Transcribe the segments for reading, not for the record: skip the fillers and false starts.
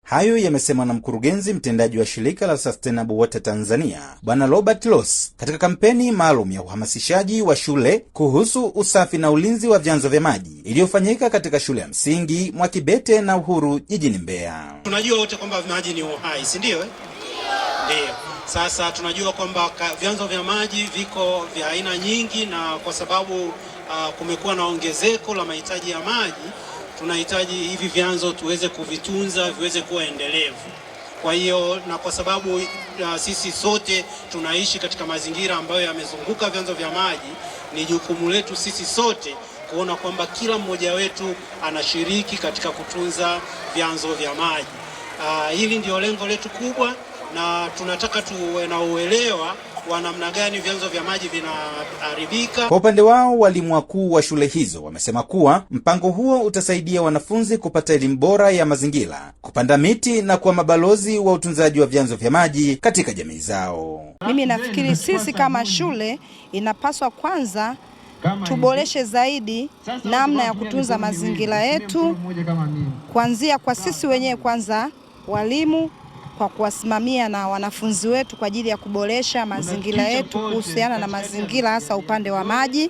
Hayo yamesemwa na mkurugenzi mtendaji wa shirika la Sustainable Water Tanzania, Bwana Robert Loss, katika kampeni maalum ya uhamasishaji wa shule kuhusu usafi na ulinzi wa vyanzo vya maji iliyofanyika katika shule ya msingi Mwakibete na Uhuru jijini Mbeya. Tunajua wote kwamba maji ni uhai, si ndio? Ndio. Sasa tunajua kwamba vyanzo vya maji viko vya aina nyingi, na kwa sababu kumekuwa na ongezeko la mahitaji ya maji, tunahitaji hivi vyanzo tuweze kuvitunza viweze kuwa endelevu. Kwa hiyo, na kwa sababu sisi sote tunaishi katika mazingira ambayo yamezunguka vyanzo vya maji, ni jukumu letu sisi sote kuona kwamba kila mmoja wetu anashiriki katika kutunza vyanzo vya maji. Hili ndio lengo letu kubwa, na tunataka tuwe na uelewa wa namna gani vyanzo vya maji vinaharibika. Kwa upande wao, walimu wakuu wa shule hizo wamesema kuwa mpango huo utasaidia wanafunzi kupata elimu bora ya mazingira, kupanda miti na kuwa mabalozi wa utunzaji wa vyanzo vya maji katika jamii zao. Mimi nafikiri sisi kama shule inapaswa kwanza tuboreshe zaidi namna ya kutunza mazingira yetu, kuanzia kwa sisi wenyewe kwanza walimu, kwa kuwasimamia na wanafunzi wetu kwa ajili ya kuboresha mazingira yetu kuhusiana na mazingira, hasa upande wa maji,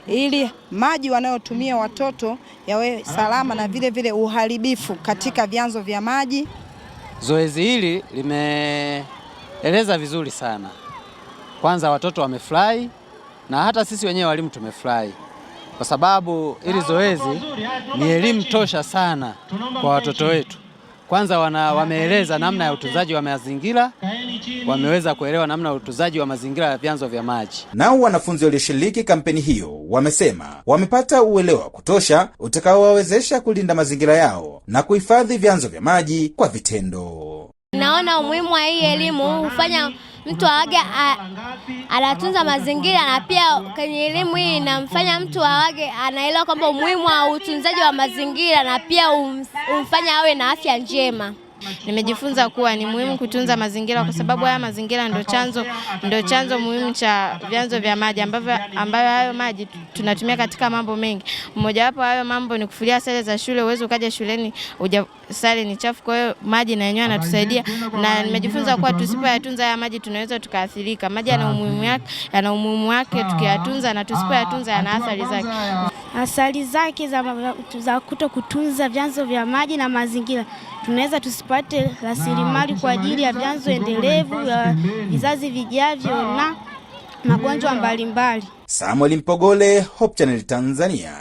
ili maji wanayotumia watoto yawe salama na vile vile uharibifu katika vyanzo vya maji. Zoezi hili limeeleza vizuri sana. Kwanza watoto wamefurahi na hata sisi wenyewe walimu tumefurahi, kwa sababu hili zoezi ni elimu tosha sana kwa watoto wetu. Kwanza wameeleza namna ya utunzaji wa mazingira, wameweza kuelewa namna ya utunzaji wa mazingira ya vyanzo vya maji. Nao wanafunzi walioshiriki kampeni hiyo wamesema wamepata uelewa wa kutosha utakaowawezesha kulinda mazingira yao na kuhifadhi vyanzo vya maji kwa vitendo. Naona umuhimu wa hii elimu hufanya mtu awage anatunza mazingira, na pia kwenye elimu hii inamfanya mtu awage anaelewa kwamba umuhimu wa utunzaji wa mazingira, na pia umfanya awe na afya njema. Nimejifunza kuwa ni muhimu kutunza mazingira, kwa sababu haya mazingira ndio chanzo muhimu cha vyanzo vya maji, ambayo hayo maji tunatumia katika mambo mengi. Mmoja wapo hayo mambo ni kufulia sare za shule. Uwezo ukaja shuleni sare ni chafu, kwa hiyo maji na yenyewe yanatusaidia. Na nimejifunza kuwa tusipoyatunza haya maji tunaweza tukaathirika. Maji yana umuhimu wake tukiyatunza, na tusipoyatunza yana athari zake. Athari zake za kuto kutunza vyanzo vya maji na mazingira, tunaweza tusipate rasilimali kwa ajili ya vyanzo endelevu ya vizazi vijavyo na magonjwa mbalimbali. Samuel Mpogole, Hope Channel Tanzania.